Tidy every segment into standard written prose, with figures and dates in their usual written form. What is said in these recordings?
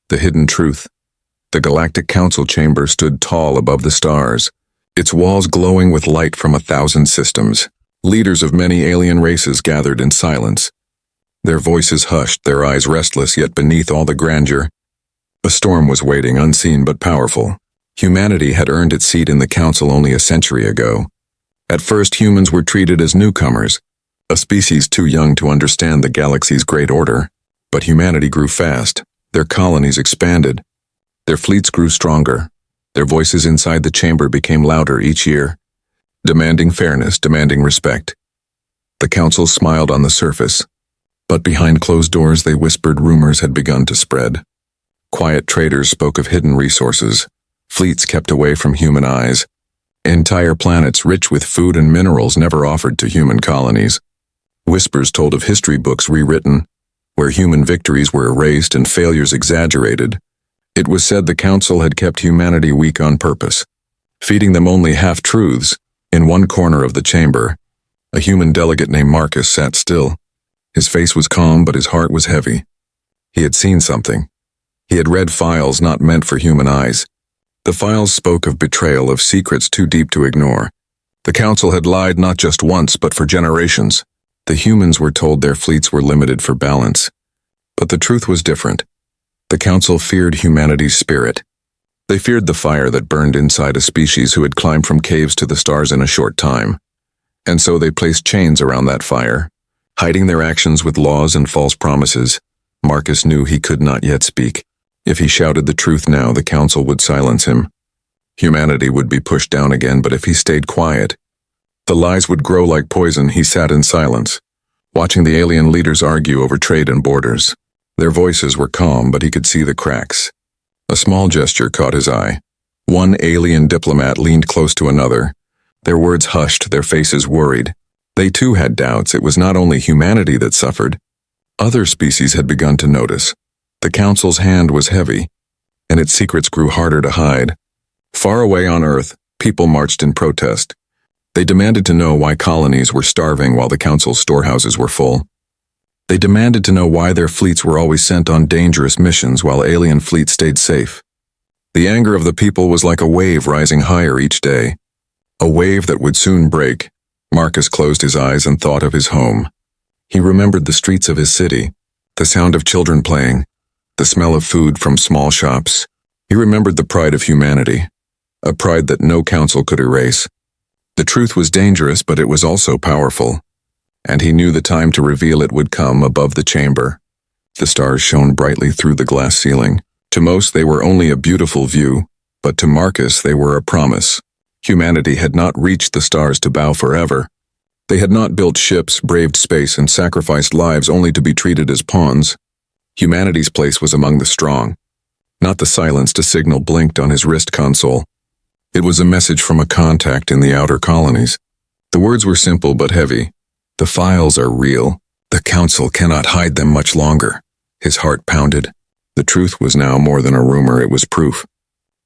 The hidden truth. The Galactic Council chamber stood tall above the stars, its walls glowing with light from 1,000 systems. Leaders of many alien races gathered in silence. Their voices hushed, their eyes restless, yet beneath all the grandeur, a storm was waiting, unseen but powerful. Humanity had earned its seat in the council only a century ago. At first, humans were treated as newcomers, a species too young to understand the galaxy's great order. But humanity grew fast, their colonies expanded, their fleets grew stronger, their voices inside the chamber became louder each year, demanding fairness, demanding respect. The council smiled on the surface, but behind closed doors they whispered rumors had begun to spread. Quiet traders spoke of hidden resources, fleets kept away from human eyes, entire planets rich with food and minerals never offered to human colonies. Whispers told of history books rewritten, where human victories were erased and failures exaggerated. It was said the council had kept humanity weak on purpose, feeding them only half-truths. In one corner of the chamber, a human delegate named Marcus sat still. His face was calm, but his heart was heavy. He had seen something. He had read files not meant for human eyes. The files spoke of betrayal, of secrets too deep to ignore. The council had lied not just once, but for generations. The humans were told their fleets were limited for balance. But the truth was different. The council feared humanity's spirit. They feared the fire that burned inside a species who had climbed from caves to the stars in a short time. And so they placed chains around that fire, hiding their actions with laws and false promises. Marcus knew he could not yet speak. If he shouted the truth now, the council would silence him. Humanity would be pushed down again, but if he stayed quiet, the lies would grow like poison. He sat in silence, watching the alien leaders argue over trade and borders. Their voices were calm, but he could see the cracks. A small gesture caught his eye. One alien diplomat leaned close to another. Their words hushed, their faces worried. They too had doubts. It was not only humanity that suffered. Other species had begun to notice. The council's hand was heavy, and its secrets grew harder to hide. Far away on Earth, people marched in protest. They demanded to know why colonies were starving while the council's storehouses were full. They demanded to know why their fleets were always sent on dangerous missions while alien fleets stayed safe. The anger of the people was like a wave rising higher each day. A wave that would soon break. Marcus closed his eyes and thought of his home. He remembered the streets of his city, the sound of children playing, the smell of food from small shops. He remembered the pride of humanity, a pride that no council could erase. The truth was dangerous, but it was also powerful, and he knew the time to reveal it would come. Above the chamber, the stars shone brightly through the glass ceiling. To most, they were only a beautiful view, but to Marcus, they were a promise. Humanity had not reached the stars to bow forever. They had not built ships, braved space, and sacrificed lives only to be treated as pawns. Humanity's place was among the strong. Not the silenced. A signal blinked on his wrist console. It was a message from a contact in the outer colonies. The words were simple but heavy. The files are real. The council cannot hide them much longer. His heart pounded. The truth was now more than a rumor, it was proof.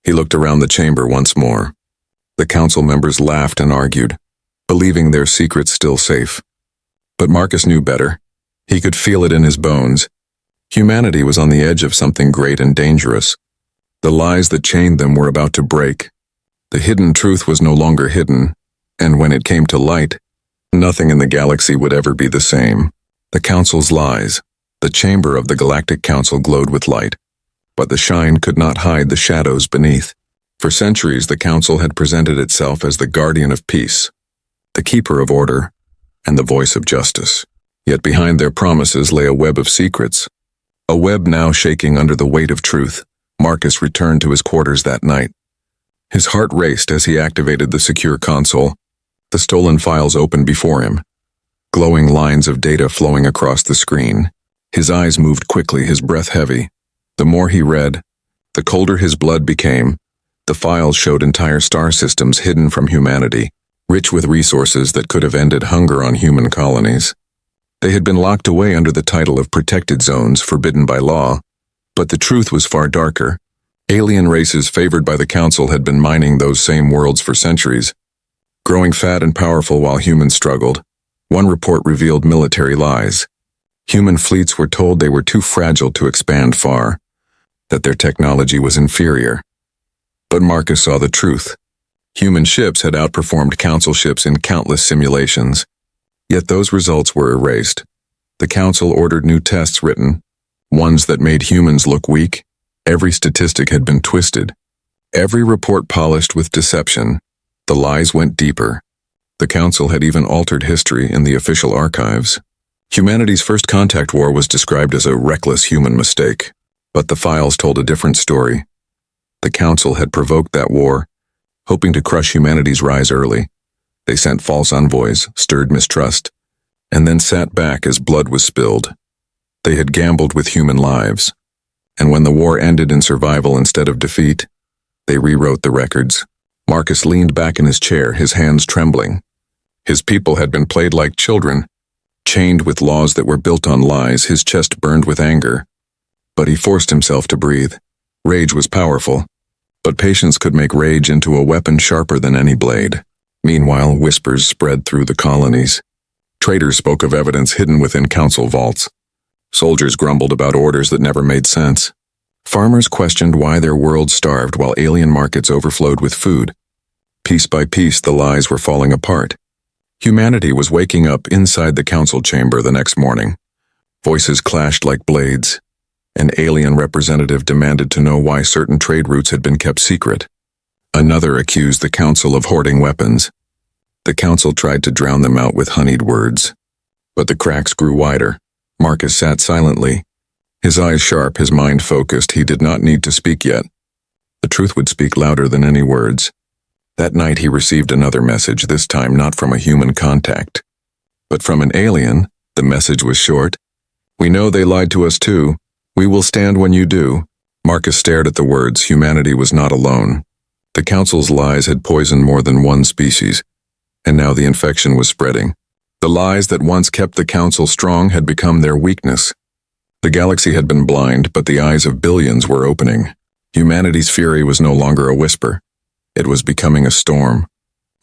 He looked around the chamber once more. The council members laughed and argued, believing their secrets still safe. But Marcus knew better. He could feel it in his bones. Humanity was on the edge of something great and dangerous. The lies that chained them were about to break. The hidden truth was no longer hidden, and when it came to light, nothing in the galaxy would ever be the same. The council's lies. The chamber of the Galactic Council glowed with light, but the shine could not hide the shadows beneath. For centuries, the council had presented itself as the guardian of peace, the keeper of order, and the voice of justice. Yet behind their promises lay a web of secrets, a web now shaking under the weight of truth. Marcus returned to his quarters that night. His heart raced as he activated the secure console. The stolen files opened before him, glowing lines of data flowing across the screen. His eyes moved quickly, his breath heavy. The more he read, the colder his blood became. The files showed entire star systems hidden from humanity, rich with resources that could have ended hunger on human colonies. They had been locked away under the title of protected zones, forbidden by law. But the truth was far darker. Alien races favored by the council had been mining those same worlds for centuries, growing fat and powerful while humans struggled. One report revealed military lies. Human fleets were told they were too fragile to expand far. that their technology was inferior. But Marcus saw the truth. Human ships had outperformed Council ships in countless simulations. Yet those results were erased. The Council ordered new tests written, ones that made humans look weak. Every statistic had been twisted. Every report polished with deception. The lies went deeper. The Council had even altered history in the official archives. Humanity's first contact war was described as a reckless human mistake, but the files told a different story. The Council had provoked that war, hoping to crush humanity's rise early. They sent false envoys, stirred mistrust, and then sat back as blood was spilled. They had gambled with human lives, and when the war ended in survival instead of defeat, they rewrote the records. Marcus leaned back in his chair, his hands trembling. His people had been played like children, chained with laws that were built on lies. His chest burned with anger. But he forced himself to breathe. Rage was powerful, but patience could make rage into a weapon sharper than any blade. Meanwhile, whispers spread through the colonies. Traitors spoke of evidence hidden within council vaults. Soldiers grumbled about orders that never made sense. Farmers questioned why their world starved while alien markets overflowed with food. Piece by piece, the lies were falling apart. Humanity was waking up inside the council chamber the next morning. Voices clashed like blades. An alien representative demanded to know why certain trade routes had been kept secret. Another accused the council of hoarding weapons. The council tried to drown them out with honeyed words. But the cracks grew wider. Marcus sat silently. His eyes sharp, his mind focused. He did not need to speak yet. The truth would speak louder than any words. That night he received another message, this time not from a human contact, but from an alien. The message was short. "We know they lied to us too. We will stand when you do." Marcus stared at the words. Humanity was not alone. The council's lies had poisoned more than one species, and now the infection was spreading. The lies that once kept the council strong had become their weakness. The galaxy had been blind, but the eyes of billions were opening. Humanity's fury was no longer a whisper. It was becoming a storm.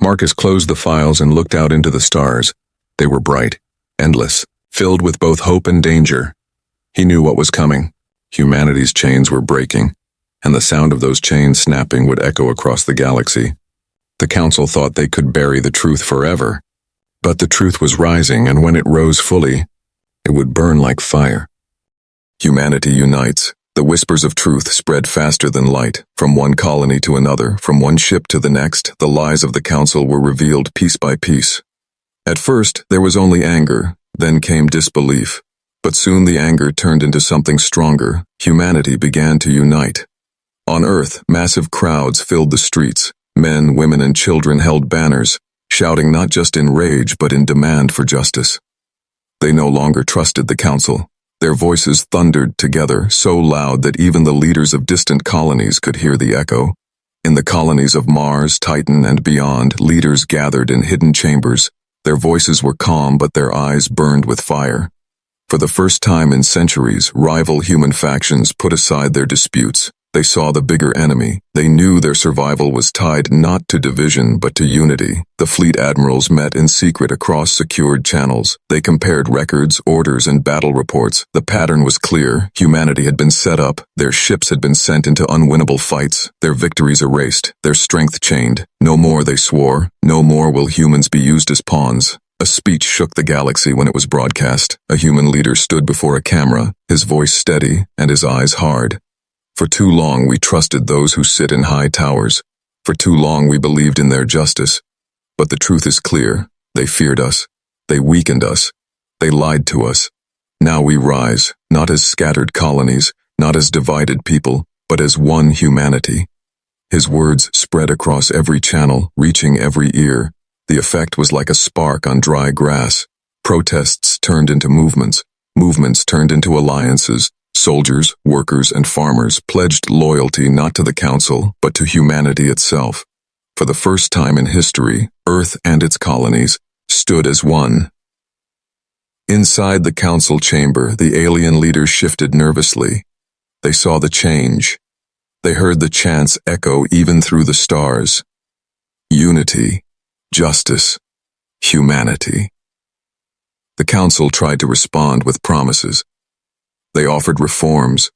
Marcus closed the files and looked out into the stars. They were bright, endless, filled with both hope and danger. He knew what was coming. Humanity's chains were breaking, and the sound of those chains snapping would echo across the galaxy. The council thought they could bury the truth forever. But the truth was rising, and when it rose fully, it would burn like fire. Humanity unites. The whispers of truth spread faster than light, from one colony to another, from one ship to the next. The lies of the council were revealed piece by piece. At first, there was only anger, then came disbelief. But soon the anger turned into something stronger. Humanity began to unite. On Earth, massive crowds filled the streets. Men, women, and children held banners, shouting not just in rage but in demand for justice. They no longer trusted the council. Their voices thundered together, so loud that even the leaders of distant colonies could hear the echo. In the colonies of Mars, Titan, and beyond, leaders gathered in hidden chambers. Their voices were calm, but their eyes burned with fire. For the first time in centuries, rival human factions put aside their disputes. They saw the bigger enemy. They knew their survival was tied not to division but to unity. The fleet admirals met in secret across secured channels. They compared records, orders, and battle reports. The pattern was clear. Humanity had been set up. Their ships had been sent into unwinnable fights. Their victories erased. Their strength chained. No more, they swore. No more will humans be used as pawns. A speech shook the galaxy when it was broadcast. A human leader stood before a camera, his voice steady and his eyes hard. For too long we trusted those who sit in high towers. For too long we believed in their justice. But the truth is clear. They feared us. They weakened us. They lied to us. Now we rise, not as scattered colonies, not as divided people, but as one humanity. His words spread across every channel, reaching every ear. The effect was like a spark on dry grass. Protests turned into movements. Movements turned into alliances. Soldiers, workers, and farmers pledged loyalty not to the council, but to humanity itself. For the first time in history, Earth and its colonies stood as one. Inside the council chamber, the alien leaders shifted nervously. They saw the change. They heard the chants echo even through the stars. Unity, justice, humanity. The council tried to respond with promises. They offered reforms,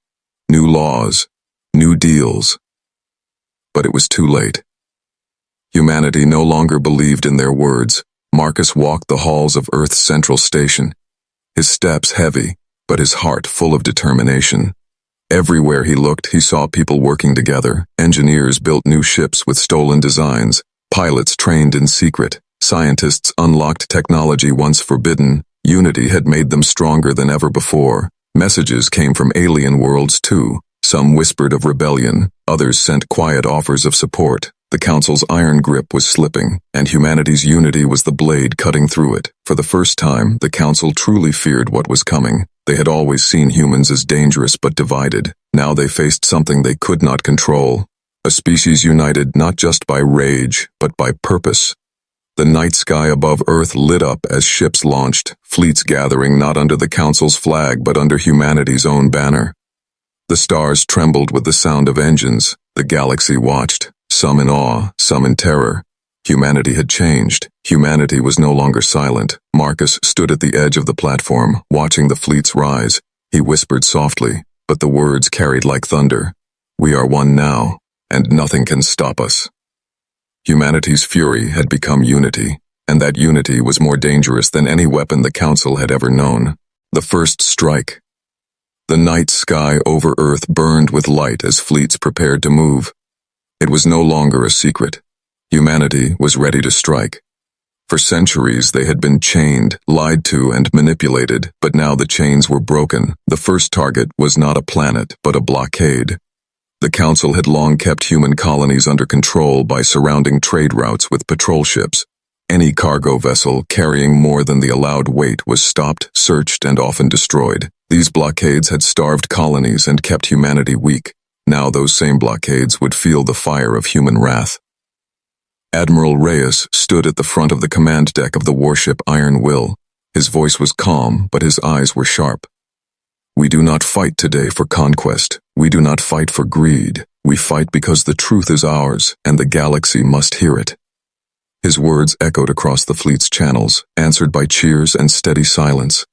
new laws, new deals. But it was too late. Humanity no longer believed in their words. Marcus walked the halls of Earth's central station, his steps heavy, but his heart full of determination. Everywhere he looked, he saw people working together. Engineers built new ships with stolen designs. Pilots trained in secret. Scientists unlocked technology once forbidden. Unity had made them stronger than ever before. Messages came from alien worlds too. Some whispered of rebellion, others sent quiet offers of support. The Council's iron grip was slipping, and humanity's unity was the blade cutting through it. For the first time, the Council truly feared what was coming. They had always seen humans as dangerous but divided. Now they faced something they could not control. A species united not just by rage, but by purpose. The night sky above Earth lit up as ships launched, fleets gathering not under the Council's flag but under humanity's own banner. The stars trembled with the sound of engines. The galaxy watched, some in awe, some in terror. Humanity had changed. Humanity was no longer silent. Marcus stood at the edge of the platform, watching the fleets rise. He whispered softly, but the words carried like thunder. "We are one now, and nothing can stop us." Humanity's fury had become unity, and that unity was more dangerous than any weapon the Council had ever known. The first strike. The night sky over Earth burned with light as fleets prepared to move. It was no longer a secret. Humanity was ready to strike. For centuries they had been chained, lied to, and manipulated, but now the chains were broken. The first target was not a planet, but a blockade. The Council had long kept human colonies under control by surrounding trade routes with patrol ships. Any cargo vessel carrying more than the allowed weight was stopped, searched, and often destroyed. These blockades had starved colonies and kept humanity weak. Now those same blockades would feel the fire of human wrath. Admiral Reyes stood at the front of the command deck of the warship Iron Will. His voice was calm, but his eyes were sharp. "We do not fight today for conquest. We do not fight for greed. We fight because the truth is ours, and the galaxy must hear it." His words echoed across the fleet's channels, answered by cheers and steady silence.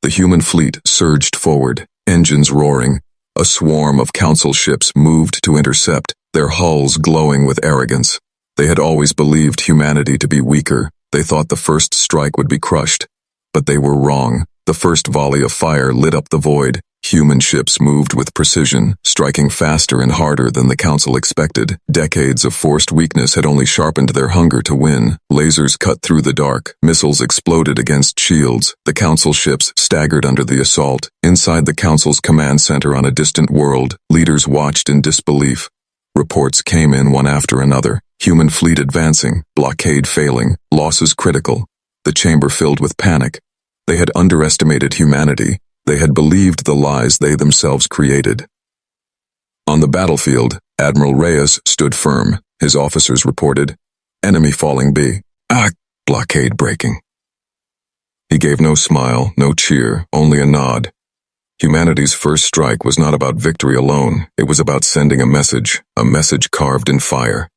The human fleet surged forward, engines roaring. A swarm of Council ships moved to intercept, their hulls glowing with arrogance. They had always believed humanity to be weaker. They thought the first strike would be crushed. But they were wrong. The first volley of fire lit up the void. Human ships moved with precision, striking faster and harder than the Council expected. Decades of forced weakness had only sharpened their hunger to win. Lasers cut through the dark. Missiles exploded against shields. The Council ships staggered under the assault. Inside the Council's command center on a distant world, leaders watched in disbelief. Reports came in one after another. Human fleet advancing, blockade failing, losses critical. The chamber filled with panic. They had underestimated humanity. They had believed the lies they themselves created. On the battlefield, Admiral Reyes stood firm. His officers reported, "Enemy falling B. Blockade breaking." He gave no smile, no cheer, only a nod. Humanity's first strike was not about victory alone. It was about sending a message carved in fire.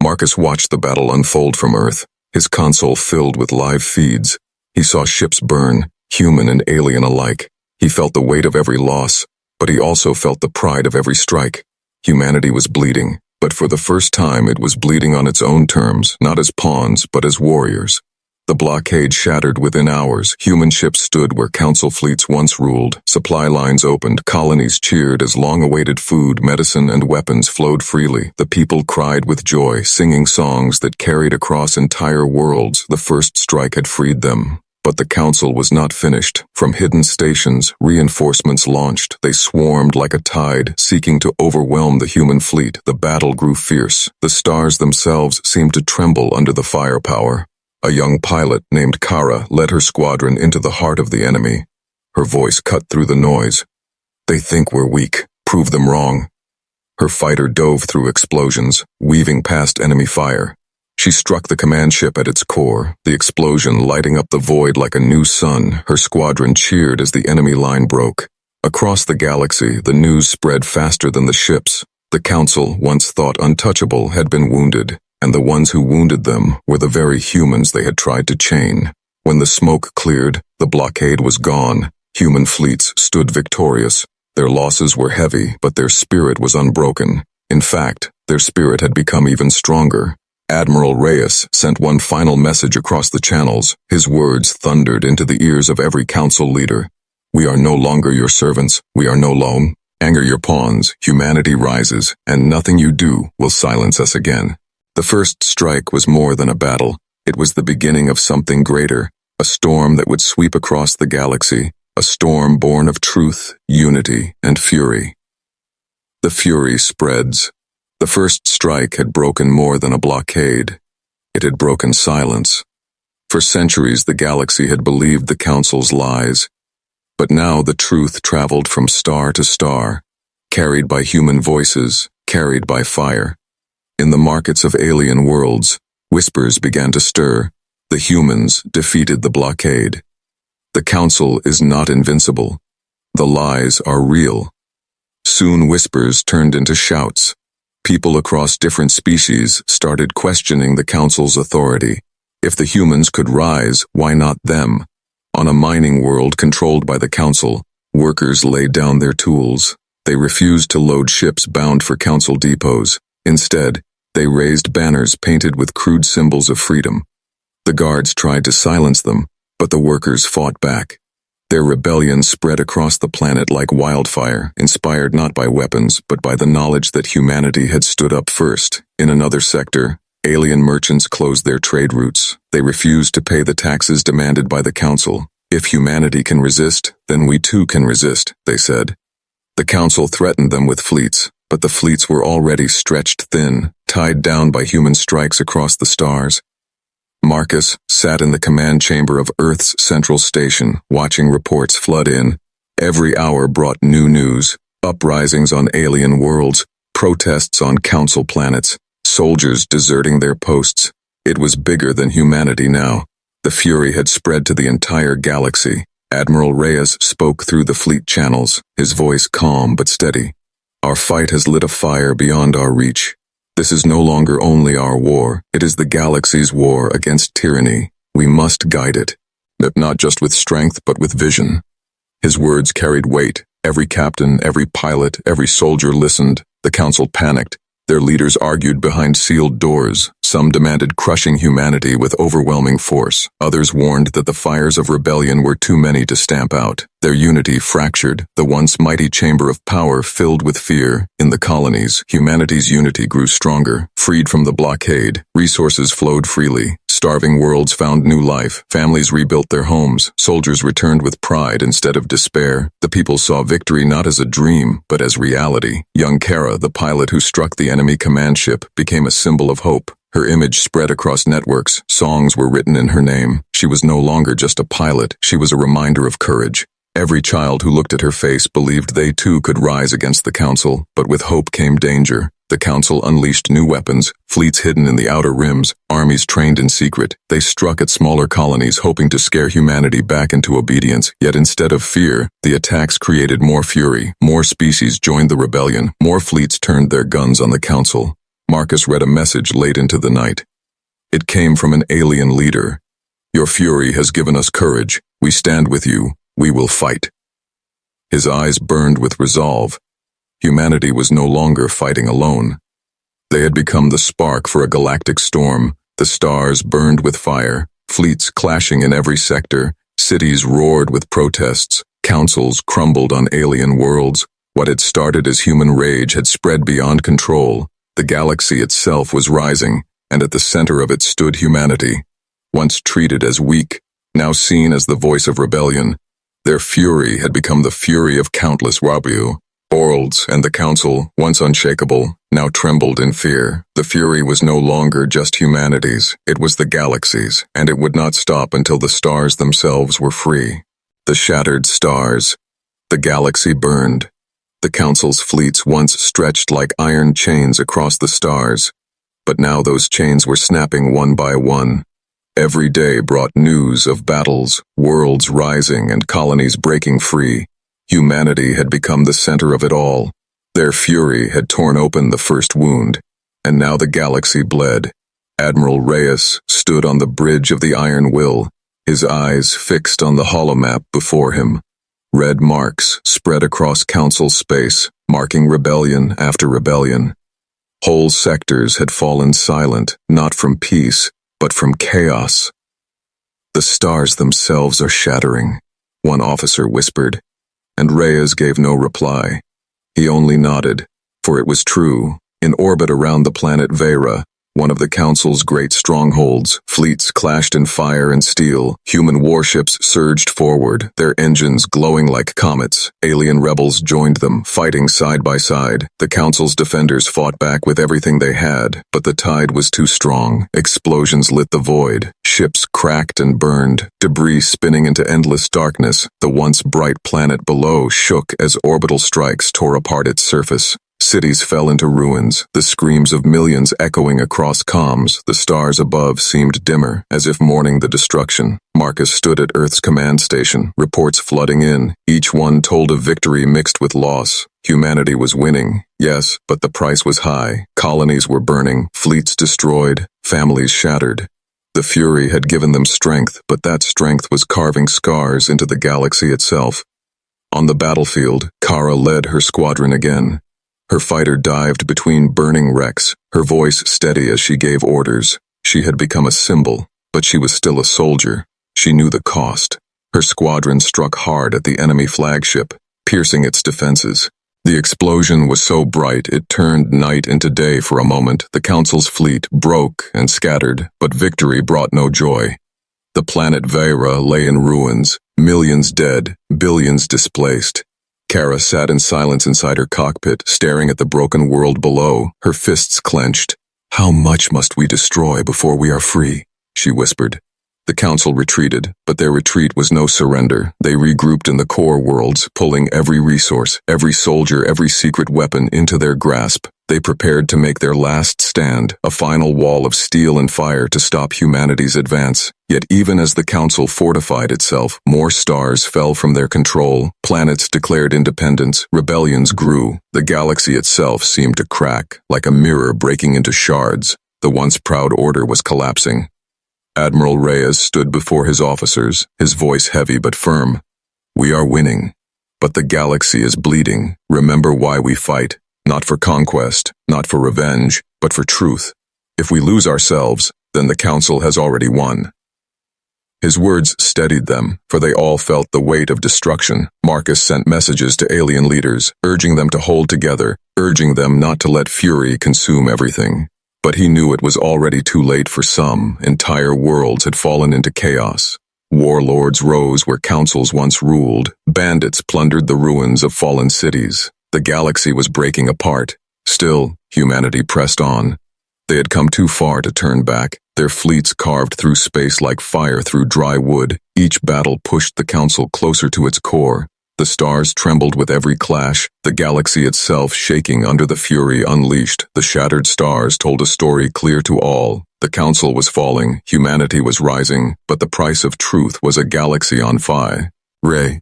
Marcus watched the battle unfold from Earth, his console filled with live feeds. He saw ships burn, human and alien alike. He felt the weight of every loss, but he also felt the pride of every strike. Humanity was bleeding, but for the first time it was bleeding on its own terms, not as pawns, but as warriors. The blockade shattered within hours. Human ships stood where Council fleets once ruled. Supply lines opened. Colonies cheered as long-awaited food, medicine, and weapons flowed freely. The people cried with joy, singing songs that carried across entire worlds. The first strike had freed them. But the Council was not finished. From hidden stations, reinforcements launched. They swarmed like a tide, seeking to overwhelm the human fleet. The battle grew fierce. The stars themselves seemed to tremble under the firepower. A young pilot named Kara led her squadron into the heart of the enemy. Her voice cut through the noise. "They think we're weak. Prove them wrong." Her fighter dove through explosions, weaving past enemy fire. She struck the command ship at its core, the explosion lighting up the void like a new sun. Her squadron cheered as the enemy line broke. Across the galaxy, the news spread faster than the ships. The Council, once thought untouchable, had been wounded, and the ones who wounded them were the very humans they had tried to chain. When the smoke cleared, the blockade was gone. Human fleets stood victorious. Their losses were heavy, but their spirit was unbroken. In fact, their spirit had become even stronger. Admiral Reyes sent one final message across the channels. His words thundered into the ears of every council leader. "We are no longer your servants. We are no longer your pawns. Humanity rises, and nothing you do will silence us again." The first strike was more than a battle. It was the beginning of something greater, a storm that would sweep across the galaxy, a storm born of truth, unity, and fury. The fury spreads. The first strike had broken more than a blockade. It had broken silence. For centuries the galaxy had believed the Council's lies, but now the truth traveled from star to star, carried by human voices, carried by fire. In the markets of alien worlds, whispers began to stir. The humans defeated the blockade. The Council is not invincible. The lies are real. Soon whispers turned into shouts. People across different species started questioning the Council's authority. If the humans could rise, why not them? On a mining world controlled by the Council, workers laid down their tools. They refused to load ships bound for Council depots. Instead, they raised banners painted with crude symbols of freedom. The guards tried to silence them, but the workers fought back. Their rebellion spread across the planet like wildfire, inspired not by weapons, but by the knowledge that humanity had stood up first. In another sector, alien merchants closed their trade routes. They refused to pay the taxes demanded by the Council. "If humanity can resist, then we too can resist," they said. The Council threatened them with fleets, but the fleets were already stretched thin, tied down by human strikes across the stars. Marcus sat in the command chamber of Earth's central station, watching reports flood in. Every hour brought new news: uprisings on alien worlds, protests on Council planets, soldiers deserting their posts. It was bigger than humanity now. The fury had spread to the entire galaxy. Admiral Reyes spoke through the fleet channels, his voice calm but steady. "Our fight has lit a fire beyond our reach. This is no longer only our war, it is the galaxy's war against tyranny. We must guide it, not just with strength but with vision." His words carried weight. Every captain, every pilot, every soldier listened. The Council panicked. Their leaders argued behind sealed doors. Some demanded crushing humanity with overwhelming force. Others warned that the fires of rebellion were too many to stamp out. Their unity fractured, the once mighty chamber of power filled with fear. In the colonies, humanity's unity grew stronger. Freed from the blockade, resources flowed freely. Starving worlds found new life. Families rebuilt their homes. Soldiers returned with pride instead of despair. The people saw victory not as a dream, but as reality. Young Kara, the pilot who struck the enemy command ship, became a symbol of hope. Her image spread across networks. Songs were written in her name. She was no longer just a pilot. She was a reminder of courage. Every child who looked at her face believed they too could rise against the Council, but with hope came danger. The Council unleashed new weapons, fleets hidden in the outer rims, armies trained in secret. They struck at smaller colonies, hoping to scare humanity back into obedience. Yet instead of fear, the attacks created more fury. More species joined the rebellion. More fleets turned their guns on the Council. Marcus read a message late into the night. It came from an alien leader. "Your fury has given us courage. We stand with you. We will fight." His eyes burned with resolve. Humanity was no longer fighting alone. They had become the spark for a galactic storm. The stars burned with fire, fleets clashing in every sector, cities roared with protests, councils crumbled on alien worlds. What had started as human rage had spread beyond control. The galaxy itself was rising, and at the center of it stood humanity. Once treated as weak, now seen as the voice of rebellion. Their fury had become the fury of countless Wabu. Worlds and the Council, once unshakable, now trembled in fear. The fury was no longer just humanity's, it was the galaxy's, and it would not stop until the stars themselves were free. The shattered stars. The galaxy burned. The Council's fleets once stretched like iron chains across the stars, but now those chains were snapping one by one. Every day brought news of battles, worlds rising, and colonies breaking free. Humanity had become the center of it all. Their fury had torn open the first wound, and now the galaxy bled. Admiral Reyes stood on the bridge of the Iron Will, his eyes fixed on the holomap before him. Red marks spread across council space, marking rebellion after rebellion. Whole sectors had fallen silent, not from peace, but from chaos. "The stars themselves are shattering," one officer whispered, and Reyes gave no reply. He only nodded, for it was true. In orbit around the planet Vera, one of the Council's great strongholds, fleets clashed in fire and steel. Human warships surged forward, their engines glowing like comets. Alien rebels joined them, fighting side by side. The Council's defenders fought back with everything they had, but the tide was too strong. Explosions lit the void. Ships cracked and burned, debris spinning into endless darkness. The once bright planet below shook as orbital strikes tore apart its surface. Cities fell into ruins, the screams of millions echoing across comms. The stars above seemed dimmer, as if mourning the destruction. Marcus stood at Earth's command station, reports flooding in. Each one told of victory mixed with loss. Humanity was winning, yes, but the price was high. Colonies were burning, fleets destroyed, families shattered. The Fury had given them strength, but that strength was carving scars into the galaxy itself. On the battlefield, Kara led her squadron again. Her fighter dived between burning wrecks, her voice steady as she gave orders. She had become a symbol, but she was still a soldier. She knew the cost. Her squadron struck hard at the enemy flagship, piercing its defenses. The explosion was so bright it turned night into day for a moment. The Council's fleet broke and scattered, but victory brought no joy. The planet Vera lay in ruins, millions dead, billions displaced. Kara sat in silence inside her cockpit, staring at the broken world below, her fists clenched. "How much must we destroy before we are free?" she whispered. The Council retreated, but their retreat was no surrender. They regrouped in the core worlds, pulling every resource, every soldier, every secret weapon into their grasp. They prepared to make their last stand, a final wall of steel and fire to stop humanity's advance. Yet even as the Council fortified itself, more stars fell from their control. Planets declared independence, rebellions grew. The galaxy itself seemed to crack, like a mirror breaking into shards. The once proud order was collapsing. Admiral Reyes stood before his officers, his voice heavy but firm. "We are winning, but the galaxy is bleeding. Remember why we fight. Not for conquest, not for revenge, but for truth. If we lose ourselves, then the Council has already won." His words steadied them, for they all felt the weight of destruction. Marcus sent messages to alien leaders, urging them to hold together, urging them not to let fury consume everything. But he knew it was already too late for some. Entire worlds had fallen into chaos. Warlords rose where councils once ruled. Bandits plundered the ruins of fallen cities. The galaxy was breaking apart. Still, humanity pressed on. They had come too far to turn back. Their fleets carved through space like fire through dry wood. Each battle pushed the Council closer to its core. The stars trembled with every clash, the galaxy itself shaking under the fury unleashed. The shattered stars told a story clear to all. The Council was falling, humanity was rising, but the price of truth was a galaxy on fire.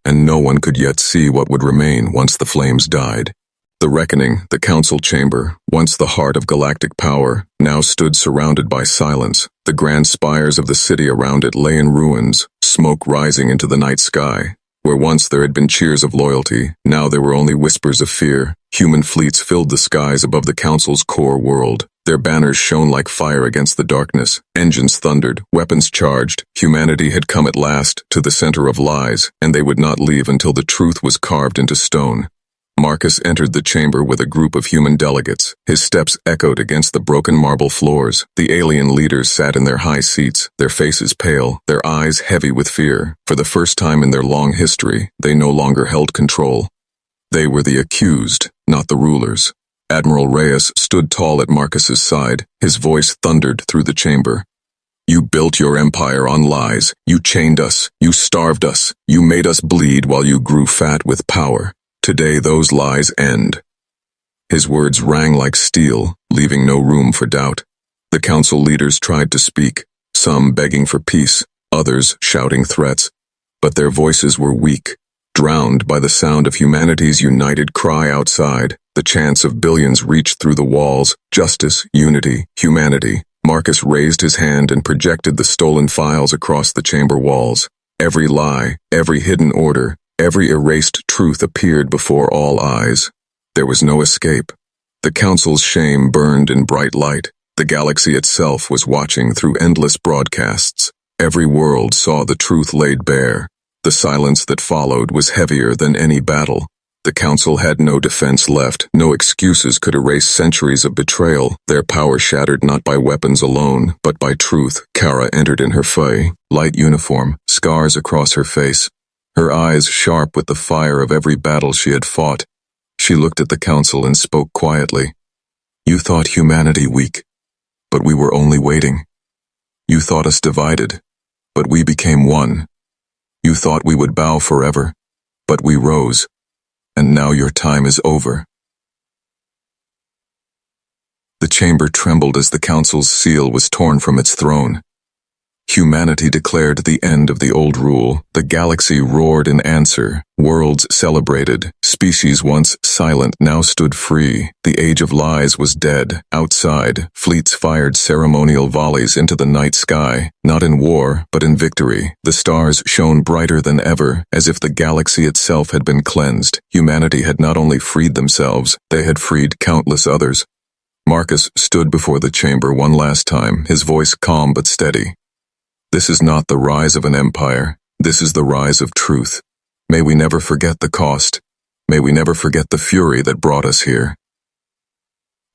And no one could yet see what would remain once the flames died. The Reckoning, the Council chamber, once the heart of galactic power, now stood surrounded by silence. The grand spires of the city around it lay in ruins, smoke rising into the night sky. Where once there had been cheers of loyalty, now there were only whispers of fear. Human fleets filled the skies above the Council's core world. Their banners shone like fire against the darkness. Engines thundered, weapons charged. Humanity had come at last to the center of lies, and they would not leave until the truth was carved into stone. Marcus entered the chamber with a group of human delegates. His steps echoed against the broken marble floors. The alien leaders sat in their high seats, their faces pale, their eyes heavy with fear. For the first time in their long history, they no longer held control. They were the accused, not the rulers. Admiral Reyes stood tall at Marcus's side. His voice thundered through the chamber. "You built your empire on lies. You chained us. You starved us. You made us bleed while you grew fat with power. Today those lies end." His words rang like steel, leaving no room for doubt. The Council leaders tried to speak, some begging for peace, others shouting threats. But their voices were weak, drowned by the sound of humanity's united cry outside. The chants of billions reached through the walls. Justice, unity, humanity. Marcus raised his hand and projected the stolen files across the chamber walls. Every lie, every hidden order, Every erased truth appeared before all eyes. There was no escape. The Council's shame burned in bright light. The galaxy itself was watching through endless broadcasts. Every world saw the truth laid bare. The silence that followed was heavier than any battle. The Council had no defense left. No excuses could erase centuries of betrayal. Their power shattered not by weapons alone, but by truth. Kara entered in her fey, light uniform, scars across her face, her eyes sharp with the fire of every battle she had fought. She looked at the Council and spoke quietly. You thought humanity weak, but we were only waiting. You thought us divided, but we became one. You thought we would bow forever, but we rose. And now your time is over. The chamber trembled as the Council's seal was torn from its throne. Humanity declared the end of the old rule. The galaxy roared in answer. Worlds celebrated. Species once silent now stood free. The age of lies was dead. Outside, fleets fired ceremonial volleys into the night sky, not in war, but in victory. The stars shone brighter than ever, as if the galaxy itself had been cleansed. Humanity had not only freed themselves, they had freed countless others. Marcus stood before the chamber one last time, his voice calm but steady. This is not the rise of an empire. This is the rise of truth. May we never forget the cost. May we never forget the fury that brought us here.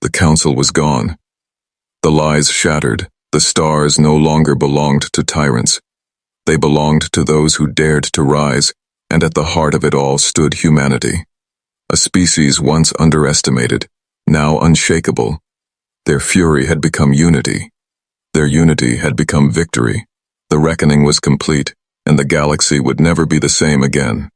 The Council was gone. The lies shattered. The stars no longer belonged to tyrants. They belonged to those who dared to rise, and at the heart of it all stood humanity. A species once underestimated, now unshakable. Their fury had become unity. Their unity had become victory. The reckoning was complete, and the galaxy would never be the same again.